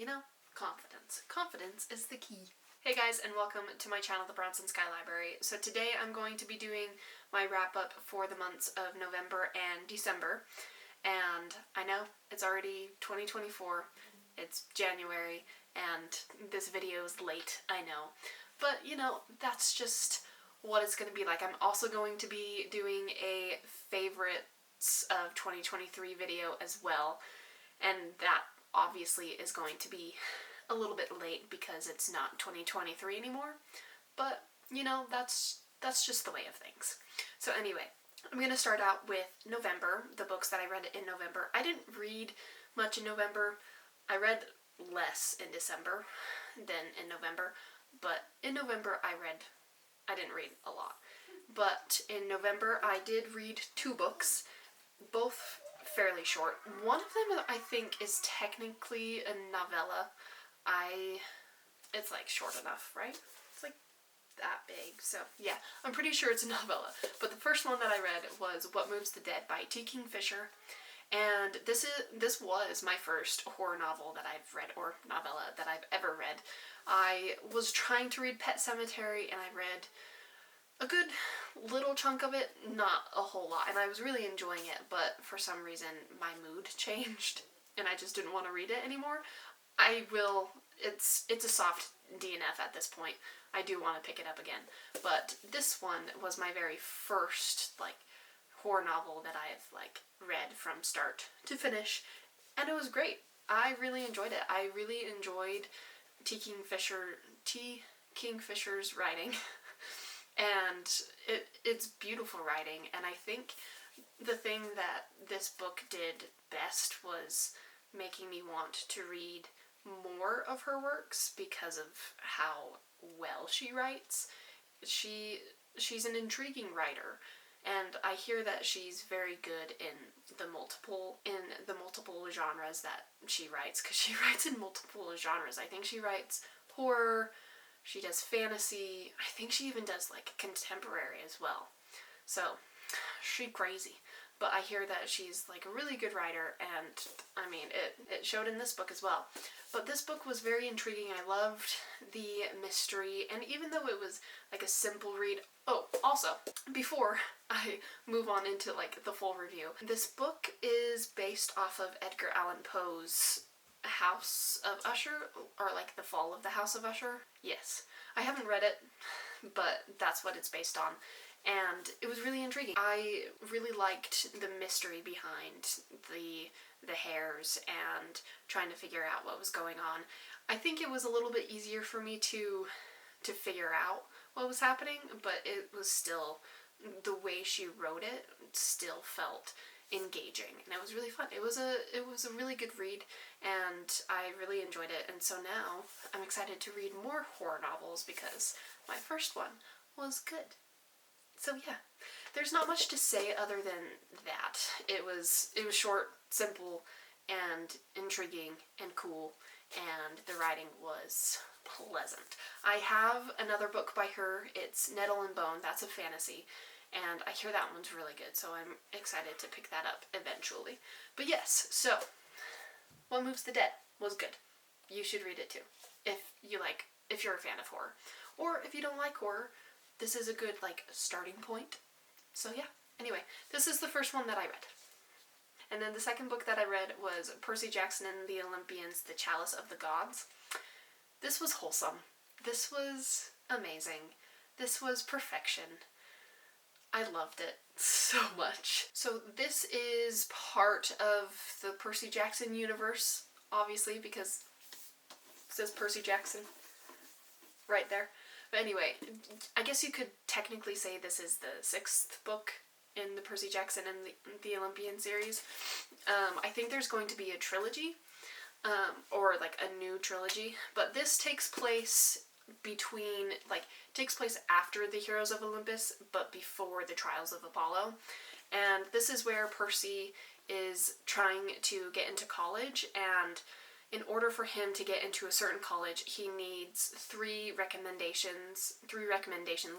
You know, confidence. Confidence is the key. Hey guys, and welcome to my channel, the Bronson Sky Library. So today I'm going to be doing my wrap-up for the months of November and December. And I know, it's already 2024, it's January, and this video is late, I know. But, you know, that's just what it's going to be like. I'm also going to be doing a favorites of 2023 video as well, and that obviously is going to be a little bit late because it's not 2023 anymore, but you know, that's just the way of things. So anyway, I'm going to start out with November, the books that I read in November. I didn't read much in November. I read less in December than in November, but in November I didn't read a lot. But in November I did read 2 books, both fairly short. One of them I think is technically a novella. It's like short enough, right? It's like that big, so yeah, I'm pretty sure it's a novella. But the first one that I read was What Moves the Dead by T. Kingfisher, and this was my first horror novel that I've read, or novella that I've ever read. I was trying to read Pet Sematary, and I read a good little chunk of it, not a whole lot, and I was really enjoying it, but for some reason my mood changed, and I just didn't want to read it anymore. It's a soft DNF at this point. I do want to pick it up again, but this one was my very first, like, horror novel that I've, like, read from start to finish, and it was great. I really enjoyed it. I really enjoyed T. Kingfisher's writing, and it's beautiful writing, and I think the thing that this book did best was making me want to read more of her works because of how well she writes. She's an intriguing writer, and I hear that she's very good in the multiple genres that she writes, because she writes in multiple genres. I think she writes horror, she does fantasy, I think she even does like contemporary as well. So she's crazy. But I hear that she's like a really good writer, and I mean, it showed in this book as well. But this book was very intriguing. I loved the mystery, and even though it was like a simple read. Oh, also, before I move on into like the full review, this book is based off of Edgar Allan Poe's House of Usher, or like The Fall of the House of Usher. Yes, I haven't read it, but that's what it's based on. And it was really intriguing. I really liked the mystery behind the hares and trying to figure out what was going on. I think it was a little bit easier for me to figure out what was happening, but it was still, the way she wrote it still felt engaging, and it was really fun. It was a really good read, and I really enjoyed it, and so now I'm excited to read more horror novels because my first one was good. So yeah, there's not much to say other than that. It was short, simple, and intriguing, and cool, and the writing was pleasant. I have another book by her. It's Nettle and Bone. That's a fantasy, and I hear that one's really good, so I'm excited to pick that up eventually. But yes, so What Moves the Dead was good. You should read it too, if you're a fan of horror. Or if you don't like horror, this is a good, like, starting point. So yeah, anyway, this is the first one that I read. And then the second book that I read was Percy Jackson and the Olympians, The Chalice of the Gods. This was wholesome. This was amazing. This was perfection. I loved it so much. So this is part of the Percy Jackson universe, obviously, because it says Percy Jackson right there. But anyway, I guess you could technically say this is the 6th book in the Percy Jackson and the Olympian series. I think there's going to be a trilogy, or like a new trilogy, but this takes place after the Heroes of Olympus, but before the Trials of Apollo. And this is where Percy is trying to get into college, and in order for him to get into a certain college, he needs 3 recommendation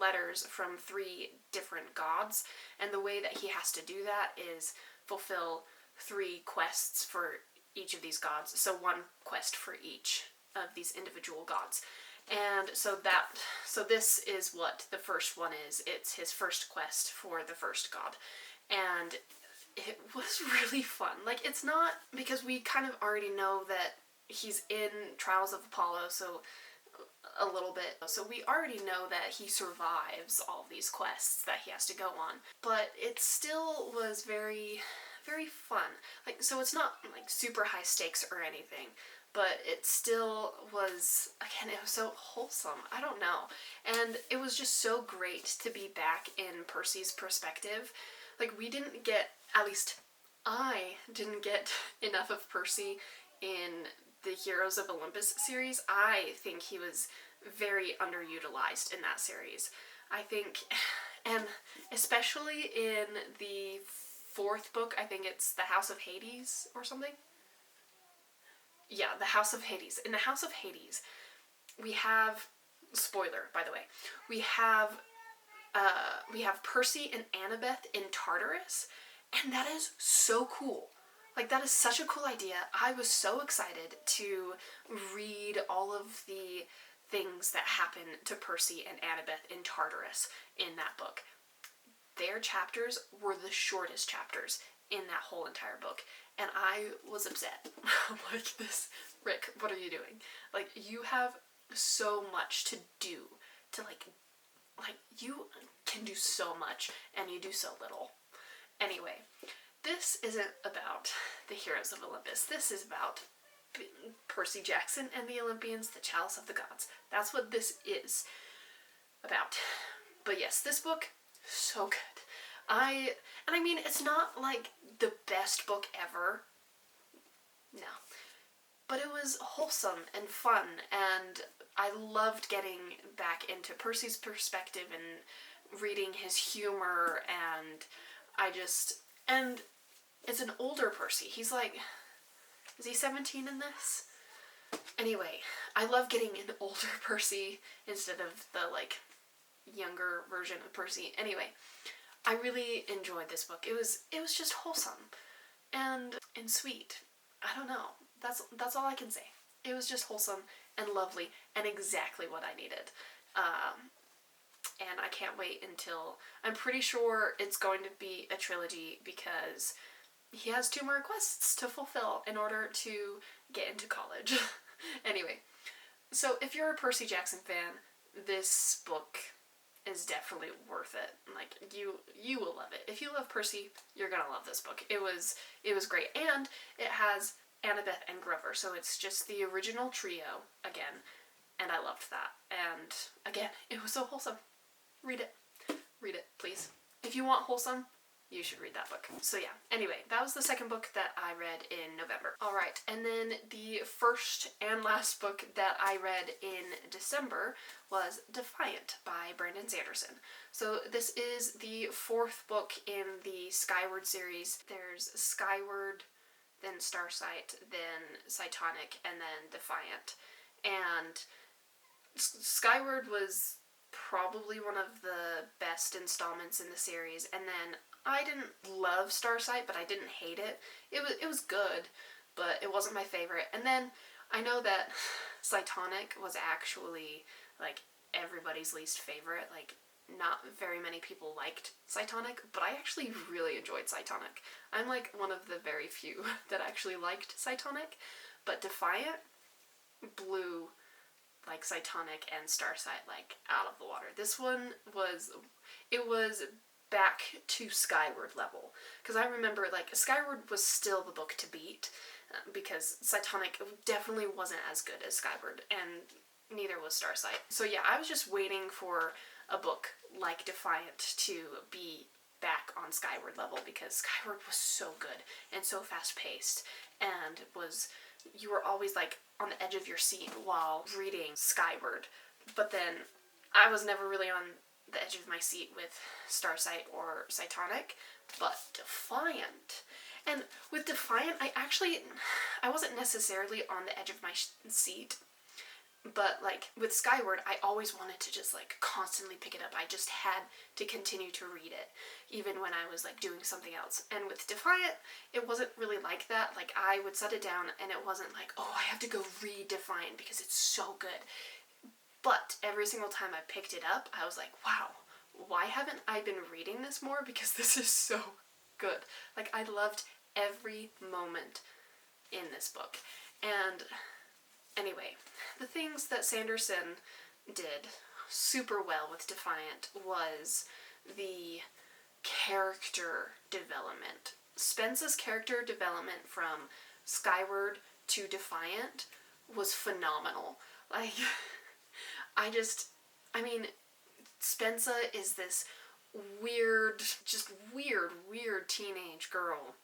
letters from 3 different gods, and the way that he has to do that is fulfill 3 quests for each of these gods. So one quest for each of these individual gods. And so this is what the first one is. It's his first quest for the first god. And it was really fun. Like, it's not, because we kind of already know that he's in Trials of Apollo, so a little bit. So we already know that he survives all these quests that he has to go on. But it still was very, very fun. Like, so it's not like super high stakes or anything, but it still was, again, it was so wholesome. I don't know. And it was just so great to be back in Percy's perspective. Like, we didn't get, at least I didn't get enough of Percy in the Heroes of Olympus series. I think he was very underutilized in that series. I think, and especially in the fourth book, I think it's The House of Hades or something. Yeah, The House of Hades. In The House of Hades, we have, spoiler, by the way, we have Percy and Annabeth in Tartarus, and that is so cool. Like, that is such a cool idea. I was so excited to read all of the things that happen to Percy and Annabeth in Tartarus in that book. Their chapters were the shortest chapters in that whole entire book, and I was upset. I'm like, Rick, what are you doing? Like, you have so much to do to, like, you can do so much, and you do so little. Anyway, this isn't about the Heroes of Olympus. This is about Percy Jackson and the Olympians, the Chalice of the Gods. That's what this is about. But yes, this book, so good. I mean, it's not like the best book ever. No. But it was wholesome and fun, and I loved getting back into Percy's perspective and reading his humor, and and it's an older Percy. He's like, is he 17 in this? Anyway, I love getting an older Percy instead of the, like, younger version of Percy. Anyway, I really enjoyed this book. It was just wholesome and sweet. I don't know. That's all I can say. It was just wholesome and lovely and exactly what I needed. And I can't wait until, I'm pretty sure it's going to be a trilogy, because he has 2 more quests to fulfill in order to get into college. Anyway, so if you're a Percy Jackson fan, this book is definitely worth it. Like, you will love it. If you love Percy, you're gonna love this book. It was great, and it has Annabeth and Grover, so it's just the original trio again, and I loved that. And again, it was so wholesome. Read it, please. If you want wholesome, you should read that book. So yeah, anyway, that was the second book that I read in November. Alright, and then the first and last book that I read in December was Defiant by Brandon Sanderson. So this is the 4th book in the Skyward series. There's Skyward, then Starsight, then Cytonic, and then Defiant. And Skyward was probably one of the best installments in the series, and then I didn't love Starsight, but I didn't hate it. It was good, but it wasn't my favorite. And then I know that Cytonic was actually, like, everybody's least favorite. Like, not very many people liked Cytonic, but I actually really enjoyed Cytonic. I'm like one of the very few that actually liked Cytonic, but Defiant blew, like, Cytonic and Starsight, like, out of the water. This one was back to Skyward level, because I remember, like, Skyward was still the book to beat, because Cytonic definitely wasn't as good as Skyward, and neither was Starsight. So yeah, I was just waiting for a book like Defiant to be back on Skyward level, because Skyward was so good and so fast-paced, and you were always, like, on the edge of your seat while reading Skyward. But then I was never really on the edge of my seat with Starsight or Cytonic, but Defiant. And with Defiant, I wasn't necessarily on the edge of my seat. But like with Skyward, I always wanted to just like constantly pick it up. I just had to continue to read it, even when I was like doing something else. And with Defiant, it wasn't really like that. Like I would set it down and it wasn't like, oh, I have to go read Defiant because it's so good. But every single time I picked it up, I was like, wow, why haven't I been reading this more? Because this is so good. Like I loved every moment in this book. And anyway, the things that Sanderson did super well with Defiant was the character development. Spence's character development from Skyward to Defiant was phenomenal. Like, I mean, Spencer is this weird, just weird teenage girl,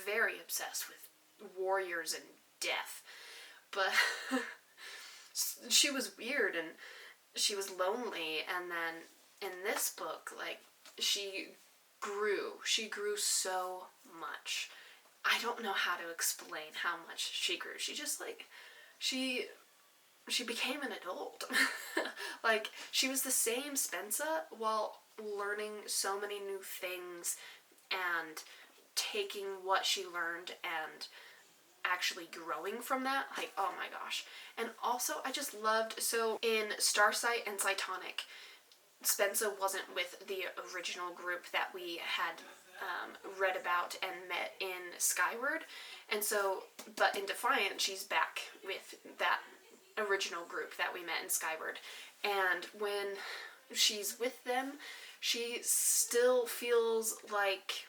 very obsessed with warriors and death. But she was weird and she was lonely, and then in this book, like, she grew so much. I don't know how to explain how much she grew. She just like she became an adult. Like she was the same Spencer while learning so many new things and taking what she learned and actually growing from that. Like, oh my gosh. And also I just loved, so in Starsight and Cytonic, Spencer wasn't with the original group that we had read about and met in Skyward, and so, but in Defiant, she's back with that original group that we met in Skyward, and when she's with them, she still feels like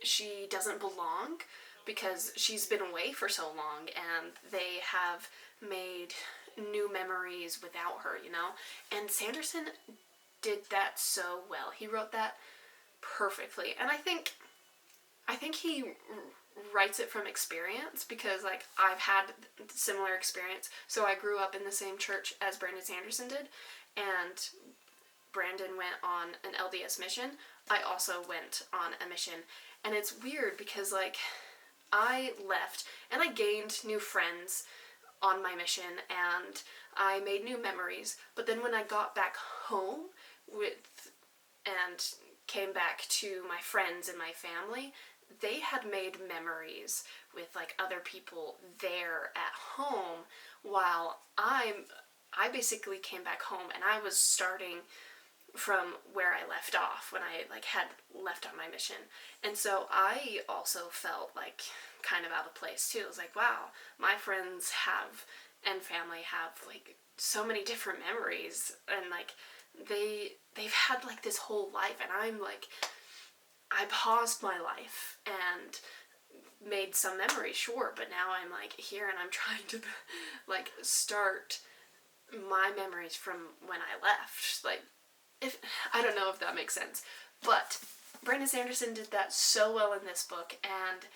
she doesn't belong because she's been away for so long, and they have made new memories without her, you know? And Sanderson did that so well. He wrote that perfectly. And I think he writes it from experience because, like, I've had similar experience. So I grew up in the same church as Brandon Sanderson did, and Brandon went on an LDS mission. I also went on a mission. And it's weird because, like, I left and I gained new friends on my mission and I made new memories. But then when I got back home and came back to my friends and my family, they had made memories with like other people there at home, while I basically came back home and I was starting from where I left off when I like had left on my mission. And so I also felt like kind of out of place too. It was like, wow, my friends have and family have like so many different memories, and like they've had like this whole life, and I'm like, I paused my life and made some memories, sure, but now I'm like here and I'm trying to like start my memories from when I left. Like, if I don't know if that makes sense, but Brandon Sanderson did that so well in this book, and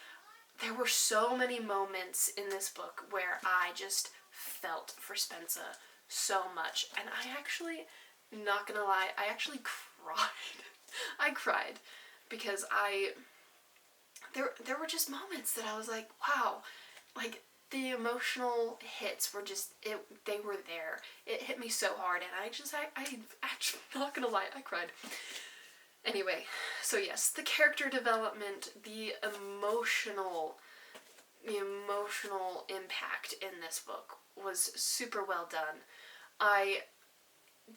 there were so many moments in this book where I just felt for Spencer so much, and I actually, not gonna lie, I actually cried. I cried because there were just moments that I was like, wow, like the emotional hits were just, they were there. It hit me so hard, and I actually, not gonna lie, I cried. Anyway, so yes, the character development, the emotional impact in this book was super well done.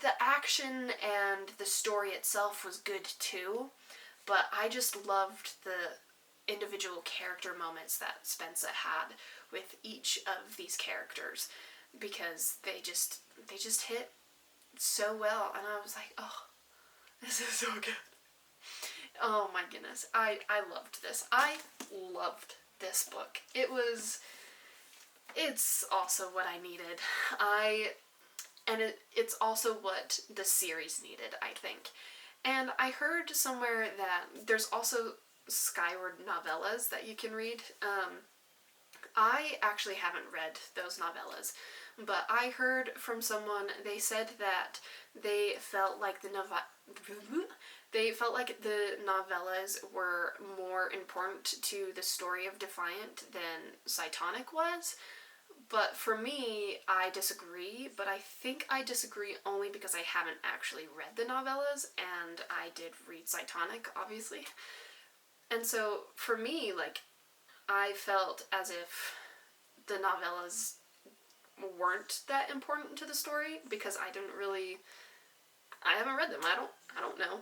The action and the story itself was good too, but I just loved the individual character moments that Spencer had with each of these characters, because they just hit so well, and I was like, oh, this is so good. Oh my goodness, I loved this. I loved this book. It's also what I needed. It's also what the series needed, I think. And I heard somewhere that there's also Skyward novellas that you can read. I actually haven't read those novellas, but I heard from someone, they said that they felt like the novellas were more important to the story of Defiant than Cytonic was. But for me, I disagree, but I think I disagree only because I haven't actually read the novellas, and I did read Cytonic, obviously. And so, for me, like, I felt as if the novellas weren't that important to the story, because I haven't read them, I don't know.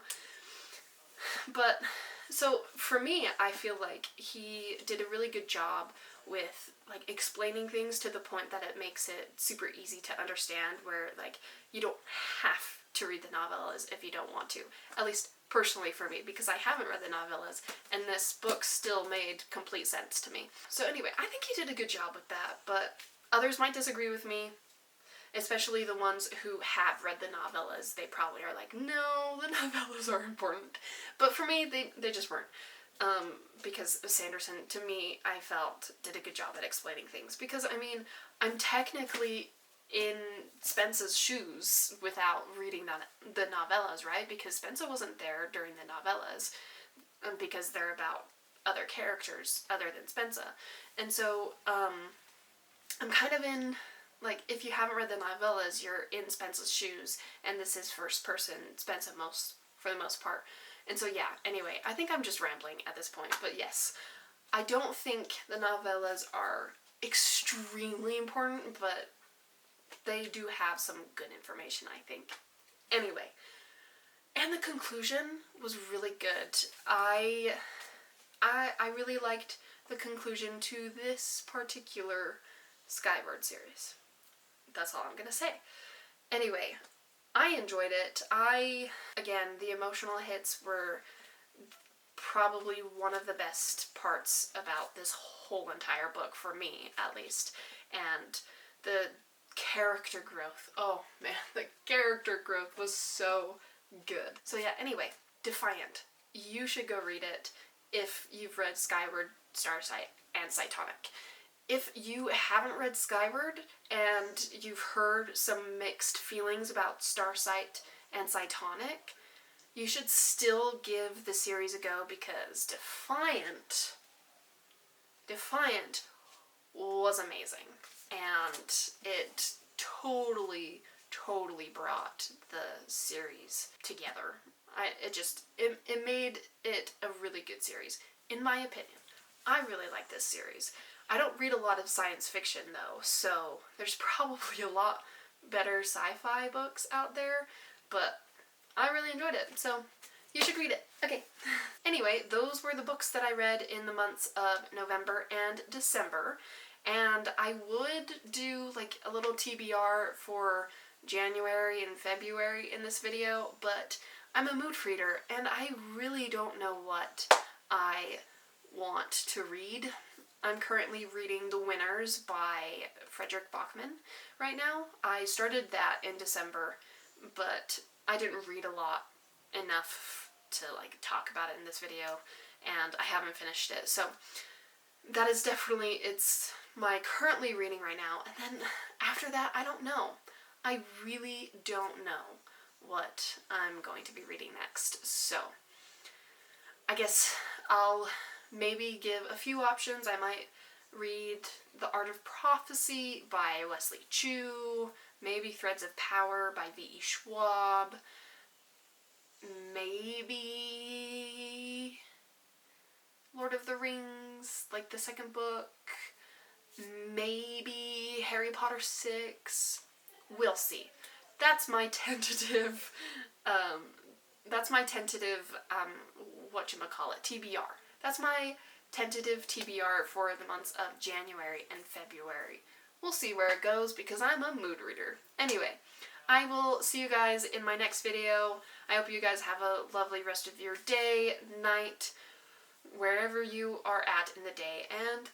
But, so, for me, I feel like he did a really good job with, like, explaining things to the point that it makes it super easy to understand, where, like, you don't have to read the novellas if you don't want to. At least, personally for me, because I haven't read the novellas, and this book still made complete sense to me. So anyway, I think he did a good job with that, but others might disagree with me. Especially the ones who have read the novellas. They probably are like, no, the novellas are important. But for me, they just weren't. Because Sanderson, to me, I felt, did a good job at explaining things. Because, I mean, I'm technically in Spence's shoes without reading the novellas, right? Because Spence wasn't there during the novellas. Because they're about other characters other than Spence. And so, I'm kind of in... Like, if you haven't read the novellas, you're in Spence's shoes, and this is first person Spence for the most part. And so, yeah, anyway, I think I'm just rambling at this point, but yes. I don't think the novellas are extremely important, but they do have some good information, I think. Anyway, and the conclusion was really good. I really liked the conclusion to this particular Skyward series. That's all I'm gonna say. Anyway, I enjoyed it. Again, the emotional hits were probably one of the best parts about this whole entire book, for me, at least. And the character growth, oh man, the character growth was so good. So yeah, anyway, Defiant. You should go read it if you've read Skyward, Starsight, and Cytonic. If you haven't read Skyward and you've heard some mixed feelings about Starsight and Cytonic, you should still give the series a go, because Defiant was amazing. And it totally brought the series together. It made it a really good series, in my opinion. I really like this series. I don't read a lot of science fiction, though, so there's probably a lot better sci-fi books out there, but I really enjoyed it, so you should read it. Okay. Anyway, those were the books that I read in the months of November and December, and I would do, like, a little TBR for January and February in this video, but I'm a mood reader, and I really don't know what I want to read. I'm currently reading The Winners by Frederick Bachman right now. I started that in December, but I didn't read a lot enough to, like, talk about it in this video, and I haven't finished it. So that is definitely, it's my currently reading right now. And then after that, I don't know. I really don't know what I'm going to be reading next. So I guess I'll maybe give a few options. I might read The Art of Prophecy by Wesley Chu, maybe Threads of Power by V.E. Schwab, maybe Lord of the Rings, like the second book, maybe Harry Potter 6. We'll see. That's my tentative, TBR. That's my tentative TBR for the months of January and February. We'll see where it goes, because I'm a mood reader. Anyway, I will see you guys in my next video. I hope you guys have a lovely rest of your day, night, wherever you are at in the day, and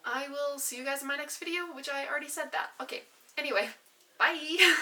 I will see you guys in my next video, which I already said that. Okay, anyway, bye!